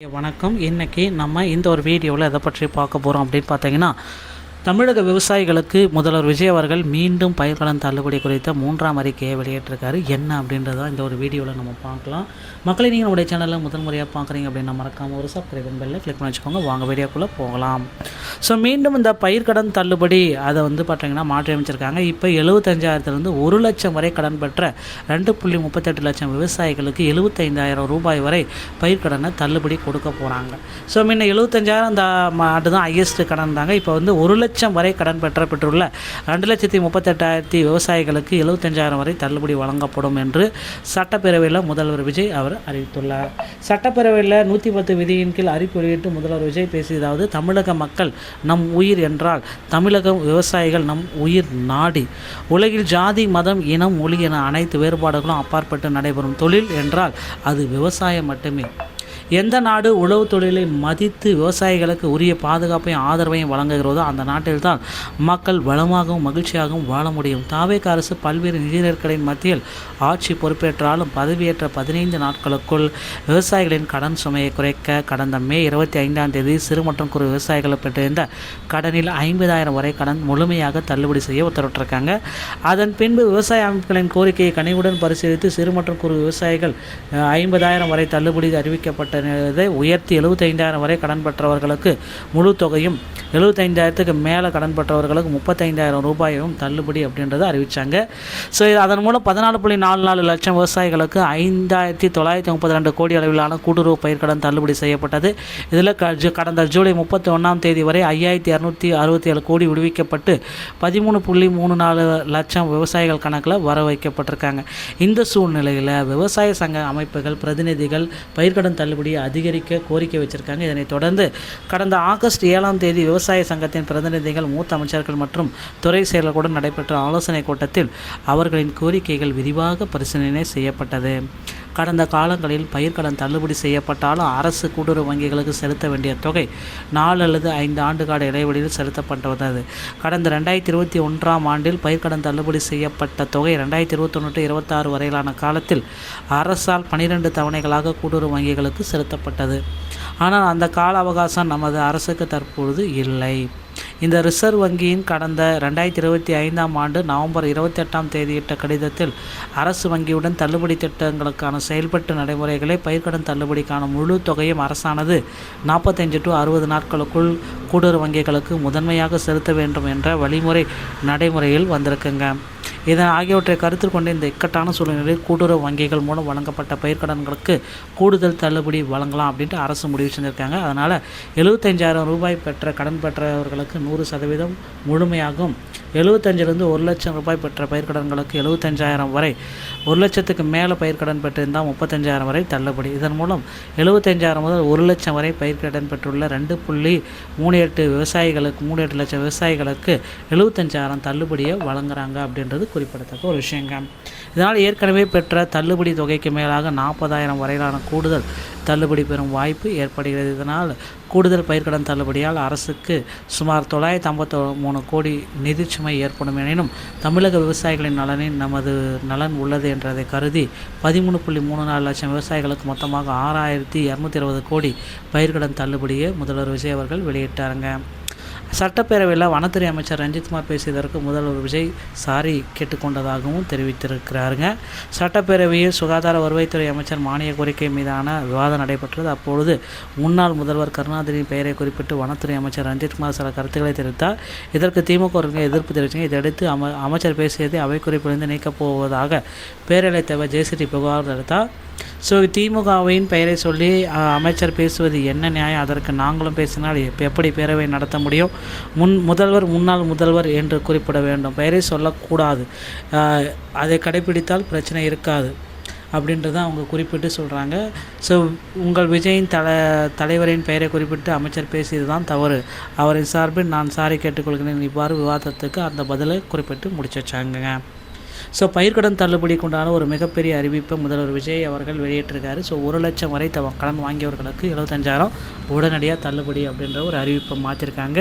வணக்கம். இன்றைக்கி நம்ம இந்த ஒரு வீடியோவில் எதை பற்றி பார்க்க போகிறோம் அப்படின்னு பார்த்தீங்கன்னா, தமிழக விவசாயிகளுக்கு முதல்வர் விஜய் அவர்கள் மீண்டும் பயிர்க்கடன் தள்ளுபடி குறித்த 3ஆம் அறிக்கையை வெளியிட்டிருக்காரு. என்ன அப்படின்றத இந்த ஒரு வீடியோவில் நம்ம பார்க்கலாம். மக்களை நீங்கள் நம்முடைய சேனலில் முதல் முறையாக பார்க்குறீங்க அப்படின்னா மறக்காமல் ஒரு சப்ஸ்கிரைப் பெல்லை கிளிக் பண்ணி வச்சுக்கோங்க. வாங்க வீடியோக்குள்ளே போகலாம். மீண்டும் இந்த பயிர்க்கடன் தள்ளுபடி அதை பார்த்தீங்கன்னா மாற்றி அமைச்சிருக்காங்க. இப்போ 75,000 1 லட்சம் வரை கடன் பெற்ற 2.38 லட்சம் விவசாயிகளுக்கு 75,000 ரூபாய் வரை பயிர்க்கடனை தள்ளுபடி கொடுக்க போகிறாங்க. முன்ன 75,000 இந்த ஆண்டு தான் ஹையஸ்ட் கடன் தாங்க. இப்போ 1 லட்சம் வரை கடன் பெற்றுள்ள 2,38,000 விவசாயிகளுக்கு 75,000 வரை தள்ளுபடி வழங்கப்படும் என்று சட்டப்பேரவையில் முதல்வர் விஜய் அவர் அறிவித்துள்ளார். சட்டப்பேரவையில் 110 விதியின் கீழ் அறிவிப்பு வெளியிட்டு முதல்வர் விஜய் பேசியதாவது, தமிழக மக்கள் நம் உயிர் என்றால் தமிழகம் விவசாயிகள் நம் உயிர் நாடி. உலகில் ஜாதி, மதம், இனம், மொழி என அனைத்து வேறுபாடுகளும் அப்பாற்பட்டு நடைபெறும் தொழில் என்றால் அது விவசாயம் மட்டுமே. எந்த நாடு உழவு தொழிலை மதித்து விவசாயிகளுக்கு உரிய பாதுகாப்பையும் ஆதரவையும் வழங்குகிறதோ அந்த நாட்டில்தான் மக்கள் வளமாகவும் மகிழ்ச்சியாகவும் வாழ முடியும். தாவேக அரசு பல்வேறு நிதி நெருக்கடியின் மத்தியில் ஆட்சி பொறுப்பேற்றாலும் பதவியேற்ற 15 நாட்களுக்குள் விவசாயிகளின் கடன் சுமையை குறைக்க கடந்த மே 25 சிறு மற்றும் குறு விவசாயிகள் பெற்றிருந்த கடனில் 50,000 வரை கடன் முழுமையாக தள்ளுபடி செய்ய உத்தரவிட்டிருக்காங்க. அதன் பின்பு விவசாய அமைப்புகளின் கோரிக்கையை கனிவுடன் பரிசீலித்து சிறு மற்றும் குறு விவசாயிகள் 50,000 வரை தள்ளுபடி அறிவிக்கப்பட்ட உயர்த்தி 75,000 வரை கடன் பெற்றவர்களுக்கு முழு தொகையும், 75,000க்கு மேலே கடன் பெற்றவர்களுக்கு 35,000 ரூபாயும் தள்ளுபடி அப்படின்றத அறிவித்தாங்க. அதன் மூலம் 14.44 லட்சம் விவசாயிகளுக்கு 5,932 கோடி அளவிலான கூட்டுறவு பயிர்க்கடன் தள்ளுபடி செய்யப்பட்டது. இதில் கடந்த ஜூலை 31 வரை 5,267 கோடி விடுவிக்கப்பட்டு 13.34 லட்சம் விவசாயிகள் கணக்கில் வர வைக்கப்பட்டிருக்காங்க. இந்த சூழ்நிலையில் விவசாய சங்க அமைப்புகள் பிரதிநிதிகள் பயிர்க்கடன் தள்ளுபடி அதிகரிக்க கோரிக்கை வச்சிருக்காங்க. இதனைத் தொடர்ந்து கடந்த ஆகஸ்ட் 7 விவசாய சங்கத்தின் பிரதிநிதிகள், மூத்த அமைச்சர்கள் மற்றும் துறை செயலர்களுடன் நடைபெற்ற ஆலோசனை கூட்டத்தில் அவர்களின் கோரிக்கைகள் விரிவாக பரிசீலனை செய்யப்பட்டது. கடந்த காலங்களில் பயிர்க்கடன் தள்ளுபடி செய்யப்பட்டாலும் அரசு கூட்டுறவு வங்கிகளுக்கு செலுத்த வேண்டிய தொகை 4 அல்லது 5 ஆண்டுகால இடைவெளியில் செலுத்தப்பட்டு வந்தது. கடந்த 2021 ஆண்டில் பயிர்க்கடன் தள்ளுபடி செய்யப்பட்ட தொகை 2021-26 வரையிலான காலத்தில் அரசால் 12 தவணைகளாக கூட்டுறவு வங்கிகளுக்கு செலுத்தப்பட்டது. ஆனால் அந்த கால அவகாசம் நமது அரசுக்கு தற்பொழுது இல்லை. இந்த ரிசர்வ் வங்கியின் கடந்த 2025 ஆண்டு நவம்பர் 28 இட்ட கடிதத்தில் அரசு வங்கியுடன் தள்ளுபடி திட்டங்களுக்கான செயல்பட்டு நடைமுறைகளை பயிர்க்கடன் தள்ளுபடிக்கான முழு தொகையும் அரசானது 45 to 60 நாட்களுக்குள் கூட்டுறவு வங்கிகளுக்கு முதன்மையாக செலுத்த வேண்டும் என்ற வழிமுறை நடைமுறையில் வந்திருக்குங்க. இதன் ஆகியவற்றை கருத்தில் கொண்டு இந்த இக்கட்டான சூழ்நிலையில் கூட்டுறவு வங்கிகள் மூலம் வழங்கப்பட்ட பயிர்க்கடன்களுக்கு கூடுதல் தள்ளுபடி வழங்கலாம் அப்படின்ட்டு அரசு முடிவு செஞ்சுருக்காங்க. அதனால் 75,000 ரூபாய் பெற்ற கடன் பெற்றவர்களுக்கு 100% முழுமையாகவும், 75,000 1 லட்சம் ரூபாய் பெற்ற பயிர்க்கடன்களுக்கு 75,000 வரை, 1 லட்சத்துக்கு மேலே பயிர்க்கடன் பெற்றிருந்தால் 35,000 வரை தள்ளுபடி. இதன் மூலம் 75,000 முதல் 1 லட்சம் வரை பயிர்க்கடன் பெற்றுள்ள 2.38 லட்சம் விவசாயிகளுக்கு 75,000 தள்ளுபடியை வழங்குறாங்க அப்படின்றது குறிப்பிடத்தக்க ஒரு விஷயங்க. இதனால் ஏற்கனவே பெற்ற தள்ளுபடி தொகைக்கு மேலாக 40,000 வரையிலான கூடுதல் தள்ளுபடி பெறும் வாய்ப்பு ஏற்படுகிறது. இதனால் கூடுதல் பயிர்க்கடன் தள்ளுபடியால் அரசுக்கு சுமார் 953 கோடி நிதி சுமை ஏற்படும். எனினும் தமிழக விவசாயிகளின் நலனில் நமது நலன் உள்ளது என்றதை கருதி 13.34 லட்சம் விவசாயிகளுக்கு மொத்தமாக 6,220 கோடி பயிர்க்கடன் தள்ளுபடியை முதல்வர் விஜய் அவர்கள் வெளியிட்டாருங்க. சட்டப்பேரவையில் வனத்துறை அமைச்சர் ரஞ்சித்குமார் பேசியதற்கு முதல்வர் விஜய் சாரி கேட்டுக்கொண்டதாகவும் தெரிவித்திருக்கிறாருங்க. சட்டப்பேரவையில் சுகாதார வருவாய்த்துறை அமைச்சர் மானிய கோரிக்கை மீதான விவாதம் நடைபெற்றது. அப்பொழுது முன்னாள் முதல்வர் கருணாநிதியின் பெயரை குறிப்பிட்டு வனத்துறை அமைச்சர் ரஞ்சித்குமார் சில கருத்துக்களை தெரிவித்தார். இதற்கு திமுக எதிர்ப்பு தெரிவித்தாங்க. இதையடுத்து அமைச்சர் பேசியதை அவை குறிப்பிலிருந்து நீக்கப் போவதாக பேரவைத் தலைவர் ஜெயஸ்ரீ புகார் அளித்தார். திமுகவின் பெயரை சொல்லி அமைச்சர் பேசுவது என்ன நியாயம்? அதற்கு நாங்களும் பேசினால் எப்படி பேரவை நடத்த முடியும்? முன்னாள் முதல்வர் என்று குறிப்பிட வேண்டும், பெயரை சொல்லக்கூடாது. அதை கடைபிடித்தால் பிரச்சனை இருக்காது அப்படின்றத அவங்க குறிப்பிட்டு சொல்கிறாங்க. உங்கள் விஜயின் தலைவரின் பெயரை குறிப்பிட்டு அமைச்சர் பேசியது தான் தவறு. அவரின் சார்பில் நான் சாரி கேட்டுக்கொள்கிறேன். இவ்வாறு விவாதத்துக்கு அந்த பதிலை குறிப்பிட்டு முடிச்சு வச்சாங்க. பயிர்க்கடன் தள்ளுபடிக்கு உண்டான ஒரு மிகப்பெரிய அறிவிப்பை முதல்வர் விஜய் அவர்கள் வெளியிட்டிருக்காரு. 1 லட்சம் வரை கடன் வாங்கியவர்களுக்கு 75,000 உடனடியாக தள்ளுபடி அப்படின்ற ஒரு அறிவிப்பை மாற்றிருக்காங்க.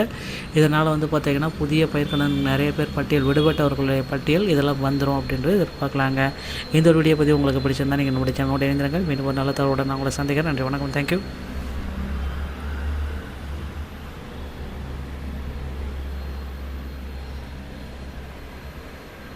இதனால் பார்த்திங்கன்னா புதிய பயிர்க்கடன் நிறைய பேர் பட்டியல், விடுபட்டவர்களுடைய பட்டியல் இதெல்லாம் வந்துடும் அப்படின்றது எதிர்பார்க்கலாங்க. இந்த ஒரு வீடியோ பற்றி உங்களுக்கு பிடிச்சிருந்தா நீங்கள் நம்முடைய சேனலோட இணைந்திருங்கள். மீண்டும் ஒரு நல்ல தகவலுடன் நான் உங்களை சந்திக்கிறேன். நன்றி, வணக்கம், தேங்க்யூ.